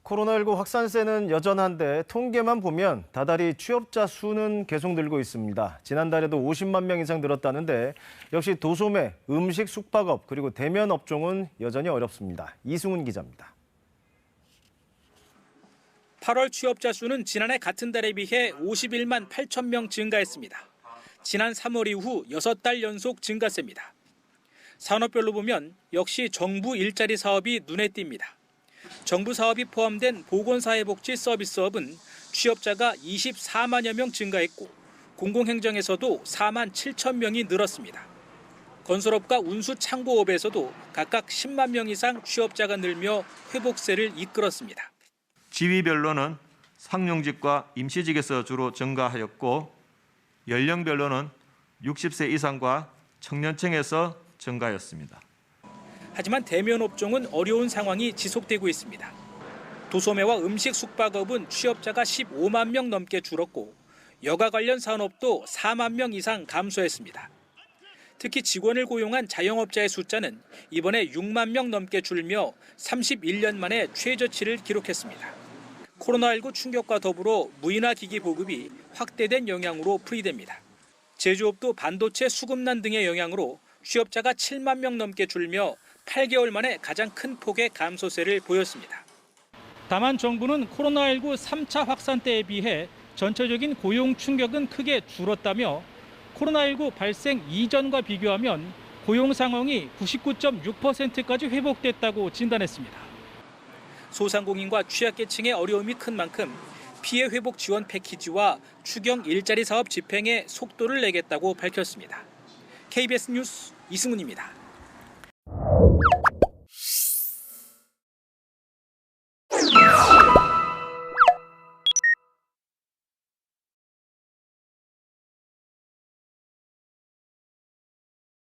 코로나19 확산세는 여전한데 통계만 보면 다달이 취업자 수는 계속 늘고 있습니다. 지난달에도 50만 명 이상 늘었다는데 역시 도소매, 음식, 숙박업 그리고 대면 업종은 여전히 어렵습니다. 이승훈 기자입니다. 8월 취업자 수는 지난해 같은 달에 비해 51만 8천 명 증가했습니다. 지난 3월 이후 6달 연속 증가세입니다. 산업별로 보면 역시 정부 일자리 사업이 눈에 띕니다. 정부 사업이 포함된 보건사회복지 서비스업은 취업자가 24만여 명 증가했고 공공행정에서도 4만 7천 명이 늘었습니다. 건설업과 운수창고업에서도 각각 10만 명 이상 취업자가 늘며 회복세를 이끌었습니다. 지위별로는 상용직과 임시직에서 주로 증가하였고 연령별로는 60세 이상과 청년층에서 증가했습니다. 하지만 대면 업종은 어려운 상황이 지속되고 있습니다. 도소매와 음식 숙박업은 취업자가 15만 명 넘게 줄었고 여가 관련 산업도 4만 명 이상 감소했습니다. 특히 직원을 고용한 자영업자의 숫자는 이번에 6만 명 넘게 줄며 31년 만에 최저치를 기록했습니다. 코로나19 충격과 더불어 무인화 기기 보급이 확대된 영향으로 풀이됩니다. 제조업도 반도체 수급난 등의 영향으로 취업자가 7만 명 넘게 줄며 8개월 만에 가장 큰 폭의 감소세를 보였습니다. 다만 정부는 코로나19 3차 확산때에 비해 전체적인 고용 충격은 크게 줄었다며 코로나19 발생 이전과 비교하면 고용 상황이 99.6%까지 회복됐다고 진단했습니다. 소상공인과 취약계층의 어려움이 큰 만큼 피해 회복 지원 패키지와 추경 일자리 사업 집행에 속도를 내겠다고 밝혔습니다. KBS 뉴스 이승훈입니다.